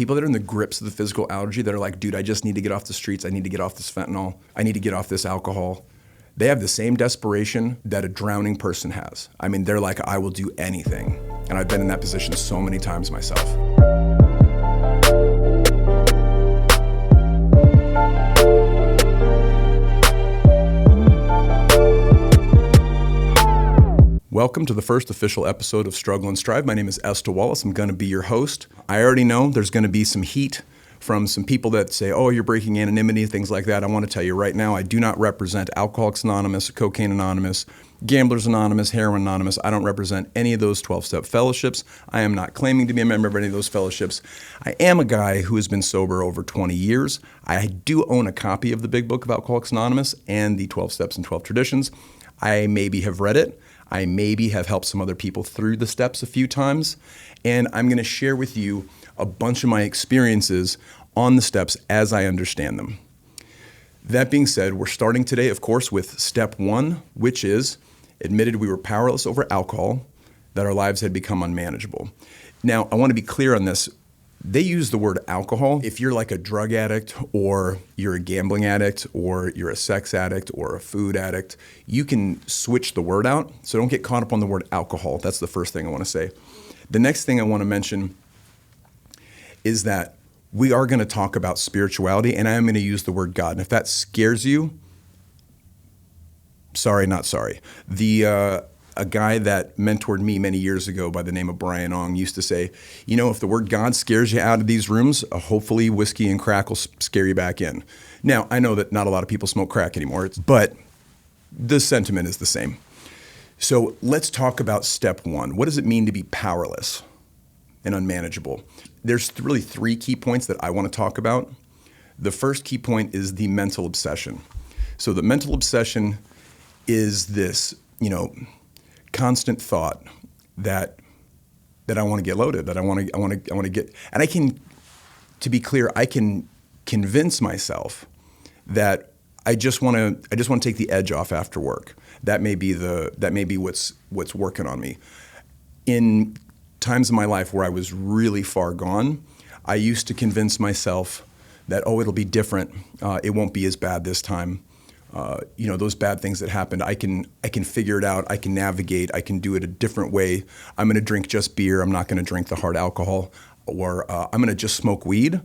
People that are in the grips of the physical allergy that are like, dude, I just need to get off the streets. I need to get off this fentanyl. I need to get off this alcohol. They have the same desperation that a drowning person has. I mean, they're like, I will do anything. And I've been in that position so many times myself. Welcome to the first official episode of Struggle and Strive. My name is Estil Wallace. I'm going to be your host. I already know there's going to be some heat from some people that say, oh, you're breaking anonymity, things like that. I want to tell you right now, I do not represent Alcoholics Anonymous, Cocaine Anonymous, Gamblers Anonymous, Heroin Anonymous. I don't represent any of those 12-step fellowships. I am not claiming to be a member of any of those fellowships. I am a guy who has been sober over 20 years. I do own a copy of the Big Book of Alcoholics Anonymous and the 12 Steps and 12 Traditions. I maybe have read it. I maybe have helped some other people through the steps a few times, and I'm going to share with you a bunch of my experiences on the steps as I understand them. That being said, we're starting today, of course, with step one, which is admitted we were powerless over alcohol, that our lives had become unmanageable. Now, I want to be clear on this. They use the word alcohol. If you're like a drug addict or you're a gambling addict or you're a sex addict or a food addict, you can switch the word out. So don't get caught up on the word alcohol. That's the first thing I want to say. The next thing I want to mention is that we are going to talk about spirituality, and I am going to use the word God. And if that scares you, sorry, not sorry. A guy that mentored me many years ago by the name of Brian Ong used to say, you know, if the word God scares you out of these rooms, hopefully whiskey and crack will scare you back in. Now, I know that not a lot of people smoke crack anymore, but the sentiment is the same. So let's talk about step one. What does it mean to be powerless and unmanageable? There's really three key points that I want to talk about. The first key point is the mental obsession. So the mental obsession is this, constant thought that I want to get loaded, that I want to get, and I can, to be clear, I can convince myself that I just want to take the edge off after work. That may be what's working on me. In times in my life where I was really far gone, I used to convince myself that, it'll be different. It won't be as bad this time. Those bad things that happened, I can figure it out. I can navigate. I can do it a different way. I'm going to drink just beer. I'm not going to drink the hard alcohol. Or I'm going to just smoke weed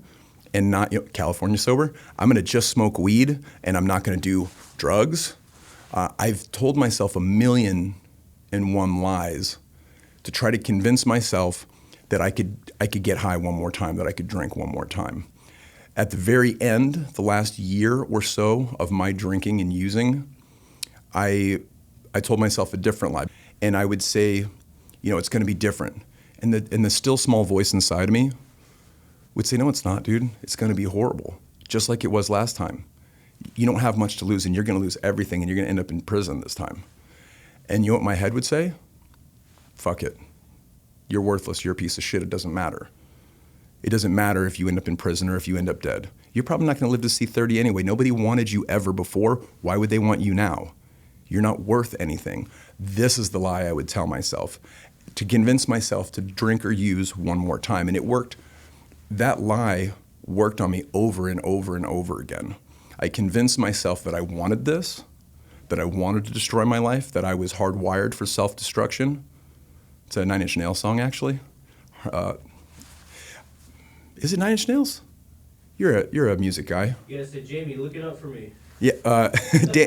and not, California sober. I'm going to just smoke weed and I'm not going to do drugs. I've told myself 1,000,001 lies to try to convince myself that I could get high one more time, that I could drink one more time. At the very end, the last year or so of my drinking and using, I told myself a different lie. And I would say, it's going to be different. And the still small voice inside of me would say, no, it's not, dude. It's going to be horrible, just like it was last time. You don't have much to lose, and you're going to lose everything, and you're going to end up in prison this time. And you know what my head would say? Fuck it. You're worthless. You're a piece of shit. It doesn't matter. It doesn't matter if you end up in prison or if you end up dead. You're probably not going to live to see 30 anyway. Nobody wanted you ever before. Why would they want you now? You're not worth anything. This is the lie I would tell myself, to convince myself to drink or use one more time. And it worked. That lie worked on me over and over and over again. I convinced myself that I wanted this, that I wanted to destroy my life, that I was hardwired for self-destruction. It's a Nine Inch Nails song, actually. Is it Nine Inch Nails? You're a music guy. You gotta say, Jamie, look it up for me. Yeah,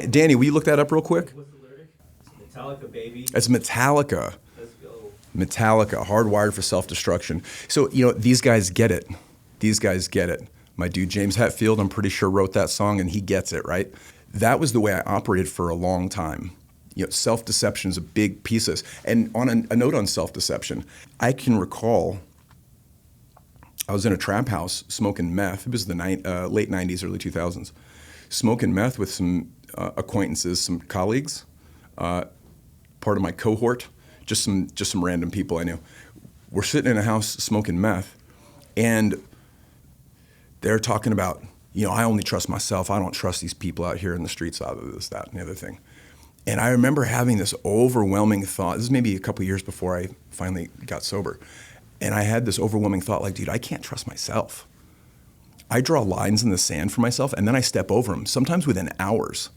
Danny, will you look that up real quick? What's the lyric? It's Metallica, baby. It's Metallica. Let's go. Metallica, hardwired for self-destruction. So, these guys get it. These guys get it. My dude James Hetfield, I'm pretty sure, wrote that song, and he gets it, right? That was the way I operated for a long time. Self-deception is a big piece of this. And on a note on self-deception, I can recall I was in a trap house smoking meth. It was the late 90s, early 2000s. Smoking meth with some acquaintances, some colleagues, part of my cohort, just some random people I knew. We're sitting in a house smoking meth, and they're talking about, I only trust myself. I don't trust these people out here in the streets, out of this, that, and the other thing. And I remember having this overwhelming thought. This is maybe a couple years before I finally got sober. And I had this overwhelming thought like, dude, I can't trust myself. I draw lines in the sand for myself and then I step over them, sometimes within hours.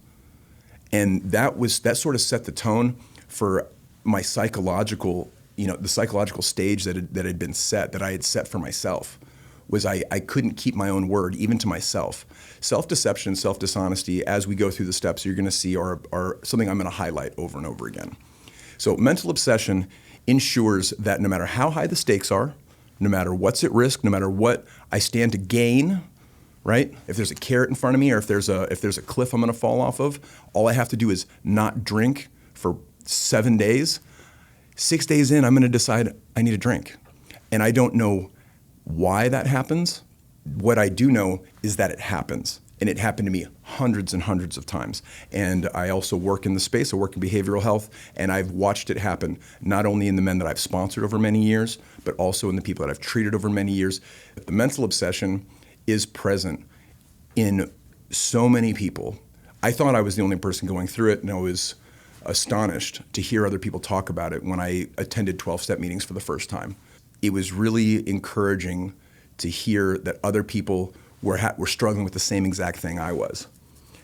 And that sort of set the tone for my psychological, the psychological stage that had been set, that I had set for myself, was I couldn't keep my own word, even to myself. Self-deception, self-dishonesty, as we go through the steps you're gonna see are something I'm gonna highlight over and over again. So mental obsession ensures that no matter how high the stakes are, no matter what's at risk, no matter what I stand to gain, right? If there's a carrot in front of me or if there's a cliff I'm gonna fall off of, all I have to do is not drink for 7 days. 6 days in, I'm gonna decide I need a drink. And I don't know why that happens. What I do know is that it happens. And it happened to me hundreds and hundreds of times. And I also work in the space, I work in behavioral health, and I've watched it happen not only in the men that I've sponsored over many years, but also in the people that I've treated over many years. The mental obsession is present in so many people. I thought I was the only person going through it, and I was astonished to hear other people talk about it when I attended 12-step meetings for the first time. It was really encouraging to hear that other people were struggling with the same exact thing I was.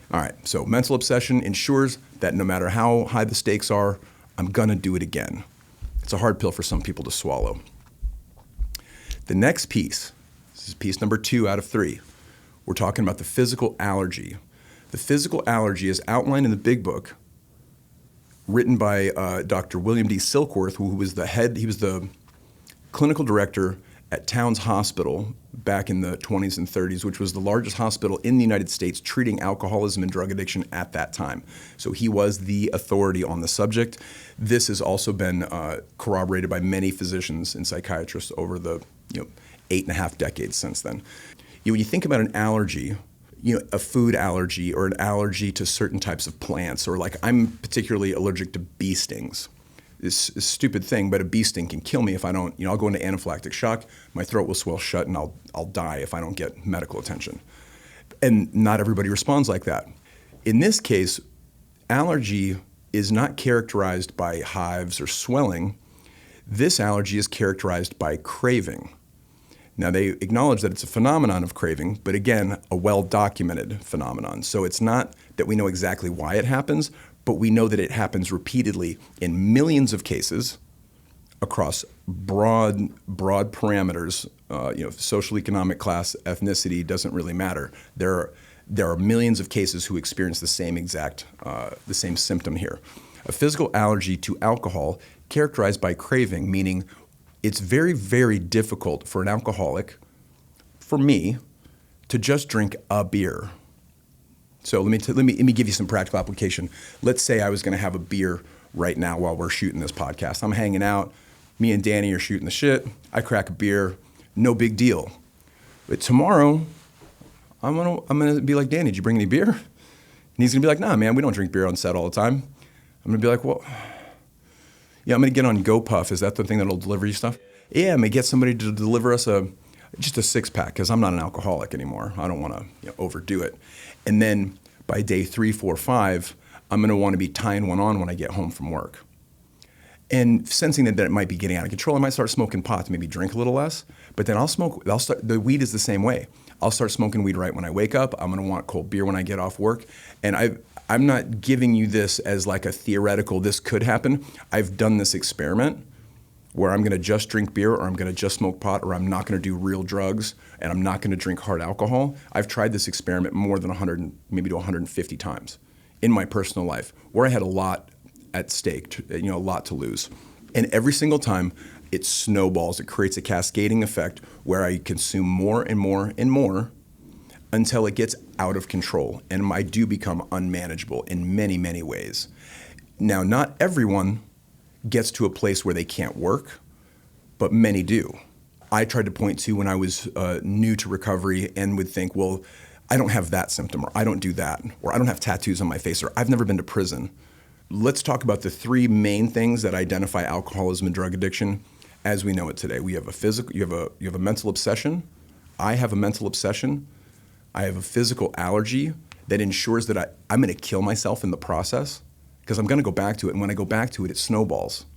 All right, so mental obsession ensures that no matter how high the stakes are, I'm gonna do it again. It's a hard pill for some people to swallow. The next piece, this is piece number 2 out of 3. We're talking about the physical allergy. The physical allergy is outlined in the big book, written by Dr. William D. Silkworth, who was he was the clinical director at Towns Hospital back in the 20s and 30s, which was the largest hospital in the United States treating alcoholism and drug addiction at that time. So he was the authority on the subject. This has also been corroborated by many physicians and psychiatrists over the 8.5 decades since then. When you think about an allergy, a food allergy or an allergy to certain types of plants, or like I'm particularly allergic to bee stings. It's a stupid thing, but a bee sting can kill me if I don't, I'll go into anaphylactic shock, my throat will swell shut, and I'll die if I don't get medical attention. And not everybody responds like that. In this case, allergy is not characterized by hives or swelling. This allergy is characterized by craving. Now, they acknowledge that it's a phenomenon of craving, but again, a well-documented phenomenon. So it's not that we know exactly why it happens, but we know that it happens repeatedly in millions of cases across broad parameters. Social, economic class, ethnicity doesn't really matter. There are millions of cases who experience the same symptom here. A physical allergy to alcohol characterized by craving, meaning it's very, very difficult for an alcoholic, for me, to just drink a beer. So let me give you some practical application. Let's say I was going to have a beer right now while we're shooting this podcast. I'm hanging out. Me and Danny are shooting the shit. I crack a beer. No big deal. But tomorrow, I'm gonna be like, Danny, did you bring any beer? And he's gonna be like, nah, man, we don't drink beer on set all the time. I'm gonna be like, well, yeah, I'm gonna get on GoPuff. Is that the thing that'll deliver you stuff? Yeah, I'm gonna get somebody to deliver us just a 6-pack, because I'm not an alcoholic anymore. I don't want to overdo it. And then by day 3, 4, 5, I'm going to want to be tying one on when I get home from work. And sensing that it might be getting out of control, I might start smoking pot to maybe drink a little less. But then the weed is the same way. I'll start smoking weed right when I wake up. I'm going to want cold beer when I get off work. And I'm not giving you this as like a theoretical, this could happen. I've done this experiment where I'm going to just drink beer, or I'm going to just smoke pot, or I'm not going to do real drugs, and I'm not going to drink hard alcohol. I've tried this experiment more than 100, maybe to 150 times in my personal life, where I had a lot at stake, a lot to lose. And every single time, it snowballs. It creates a cascading effect where I consume more and more and more until it gets out of control, and I do become unmanageable in many, many ways. Now, not everyone gets to a place where they can't work, but many do. I tried to point to when I was new to recovery and would think, well, I don't have that symptom, or I don't do that, or I don't have tattoos on my face, or I've never been to prison. Let's talk about the 3 main things that identify alcoholism and drug addiction as we know it today. We have you have a mental obsession. I have a mental obsession. I have a physical allergy that ensures that I'm going to kill myself in the process, because I'm going to go back to it, and when I go back to it, it snowballs.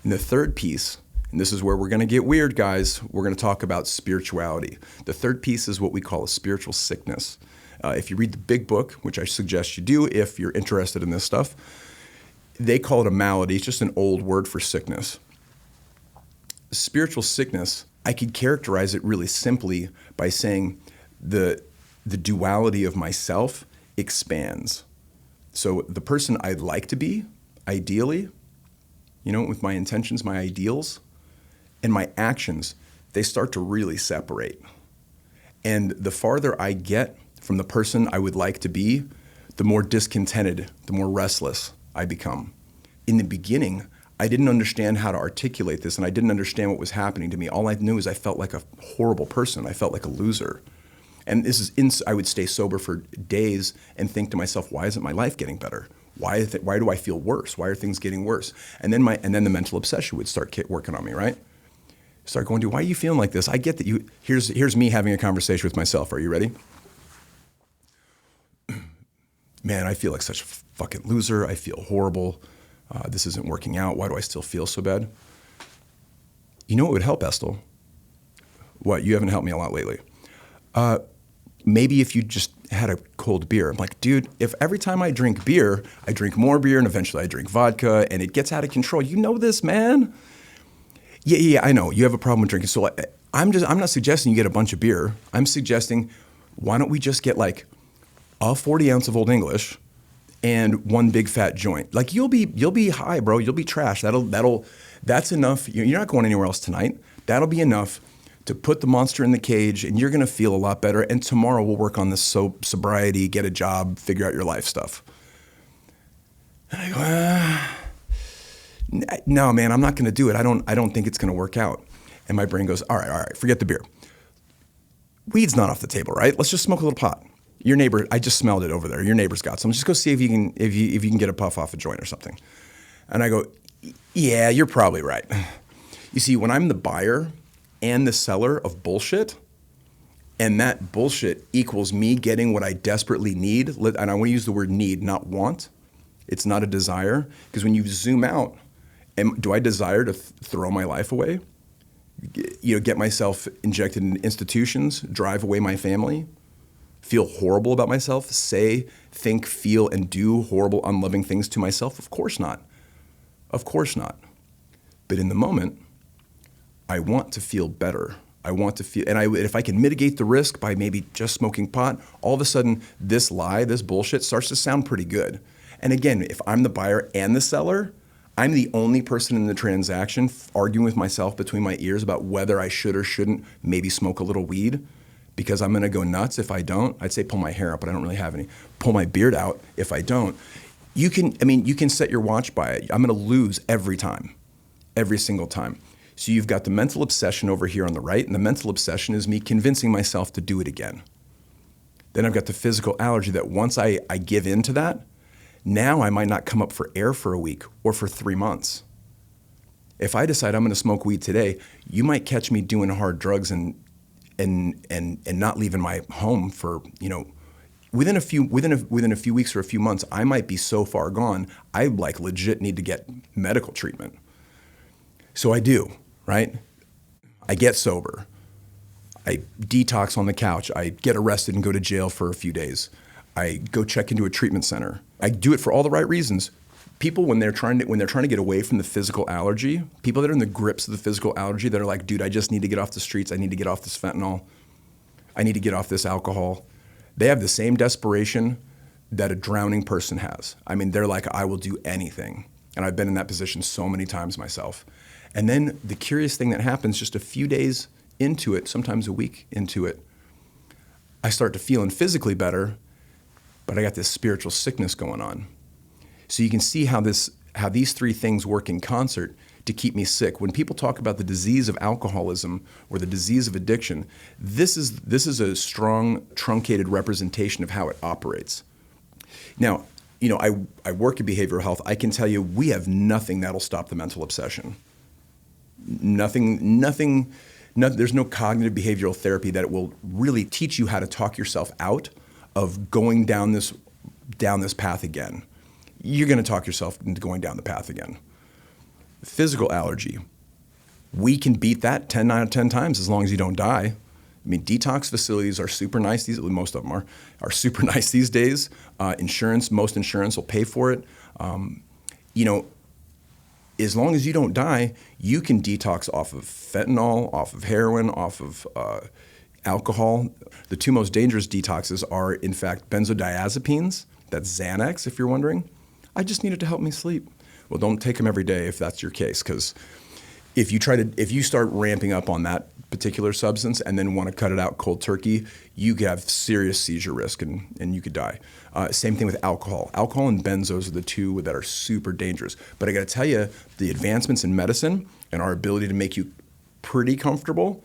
And the third piece, And this is where we're going to get weird, guys. We're going to talk about spirituality. The third piece is what we call a spiritual sickness. If you read the big book, which I suggest you do if you're interested in this stuff, they call it a malady. It's just an old word for sickness. Spiritual sickness, I could characterize it really simply by saying the duality of myself expands. So the person I'd like to be, ideally, with my intentions, my ideals, and my actions, they start to really separate. And the farther I get from the person I would like to be, the more discontented, the more restless I become. In the beginning, I didn't understand how to articulate this, and I didn't understand what was happening to me. All I knew is I felt like a horrible person. I felt like a loser. And I would stay sober for days and think to myself, why isn't my life getting better? Why do I feel worse? Why are things getting worse? And then the mental obsession would start working on me, right? Start going, dude, why are you feeling like this? I get that here's me having a conversation with myself. Are you ready? Man, I feel like such a fucking loser. I feel horrible. This isn't working out. Why do I still feel so bad? You know what would help, Estil? What? You haven't helped me a lot lately. Maybe if you just had a cold beer. I'm like, dude, if every time I drink beer, I drink more beer and eventually I drink vodka and it gets out of control. You know this, man. Yeah, I know. You have a problem with drinking. So I'm not suggesting you get a bunch of beer. I'm suggesting, why don't we just get like a 40 ounce of Old English and one big fat joint. Like you'll be high, bro. You'll be trash. That's enough. You're not going anywhere else tonight. That'll be enough to put the monster in the cage, and you're gonna feel a lot better. And tomorrow we'll work on this sobriety, get a job, figure out your life stuff. And I go, no, man, I'm not gonna do it. I don't think it's gonna work out. And my brain goes, all right, forget the beer. Weed's not off the table, right? Let's just smoke a little pot. Your neighbor, I just smelled it over there. Your neighbor's got some. Just go see if you can get a puff off a joint or something. And I go, yeah, you're probably right. You see, when I'm the buyer and the seller of bullshit, and that bullshit equals me getting what I desperately need, and I want to use the word need, not want. It's not a desire, because when you zoom out, do I desire to throw my life away? Get myself injected in institutions, drive away my family, feel horrible about myself, say, think, feel, and do horrible, unloving things to myself? Of course not. Of course not. But in the moment, I want to feel better. I want to feel, and if I can mitigate the risk by maybe just smoking pot, all of a sudden this lie, this bullshit starts to sound pretty good. And again, if I'm the buyer and the seller, I'm the only person in the transaction arguing with myself between my ears about whether I should or shouldn't maybe smoke a little weed, because I'm gonna go nuts if I don't. I'd say pull my hair out, but I don't really have any. Pull my beard out if I don't. You can set your watch by it. I'm gonna lose every time, every single time. So you've got the mental obsession over here on the right, and the mental obsession is me convincing myself to do it again. Then I've got the physical allergy that once I give in to that, now I might not come up for air for a week or for 3 months. If I decide I'm gonna smoke weed today, you might catch me doing hard drugs and not leaving my home for, within a few weeks or a few months, I might be so far gone, I legit need to get medical treatment. So I do, right? I get sober. I detox on the couch. I get arrested and go to jail for a few days. I go check into a treatment center. I do it for all the right reasons. People, when they're trying to get away from the physical allergy, people that are in the grips of the physical allergy that are like, dude, I just need to get off the streets. I need to get off this fentanyl. I need to get off this alcohol. They have the same desperation that a drowning person has. I mean, they're like, I will do anything. And I've been in that position so many times myself. And then the curious thing that happens just a few days into it, sometimes a week into it, I start to feeling physically better, but I got this spiritual sickness going on. So you can see how these three things work in concert to keep me sick. When people talk about the disease of alcoholism or the disease of addiction, this is a strong, truncated representation of how it operates. Now, I work in behavioral health. I can tell you we have nothing that'll stop the mental obsession. Nothing, there's no cognitive behavioral therapy that will really teach you how to talk yourself out of going down this path again. You're gonna talk yourself into going down the path again. Physical allergy. We can beat that 10 out of 10 times as long as you don't die. I mean, detox facilities are super nice. Most of them are super nice these days. Most insurance will pay for it. As long as you don't die, you can detox off of fentanyl, off of heroin, off of alcohol. The two most dangerous detoxes are, in fact, benzodiazepines. That's Xanax, if you're wondering. I just need it to help me sleep. Well, don't take them every day if that's your case, because if you start ramping up on that particular substance and then want to cut it out cold turkey, you could have serious seizure risk and you could die. Same thing with alcohol. Alcohol and benzos are the two that are super dangerous. But I got to tell you, the advancements in medicine and our ability to make you pretty comfortable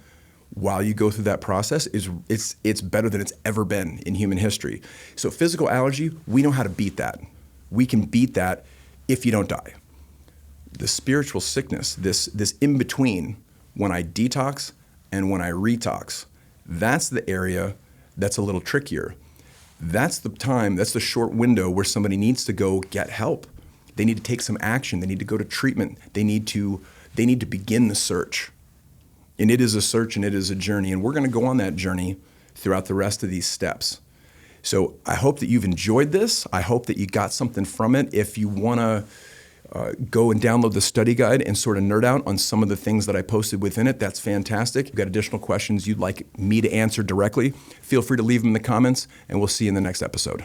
while you go through that process it's better than it's ever been in human history. So physical allergy, we know how to beat that. We can beat that if you don't die. The spiritual sickness, this in between when I detox and when I retox, that's the area that's a little trickier. That's the time, that's the short window where somebody needs to go get help. They need to take some action. They need to go to treatment. They need to begin the search. And it is a search and it is a journey. And we're going to go on that journey throughout the rest of these steps. So I hope that you've enjoyed this. I hope that you got something from it. If you want to go and download the study guide and sort of nerd out on some of the things that I posted within it, that's fantastic. If you've got additional questions you'd like me to answer directly, feel free to leave them in the comments, and we'll see you in the next episode.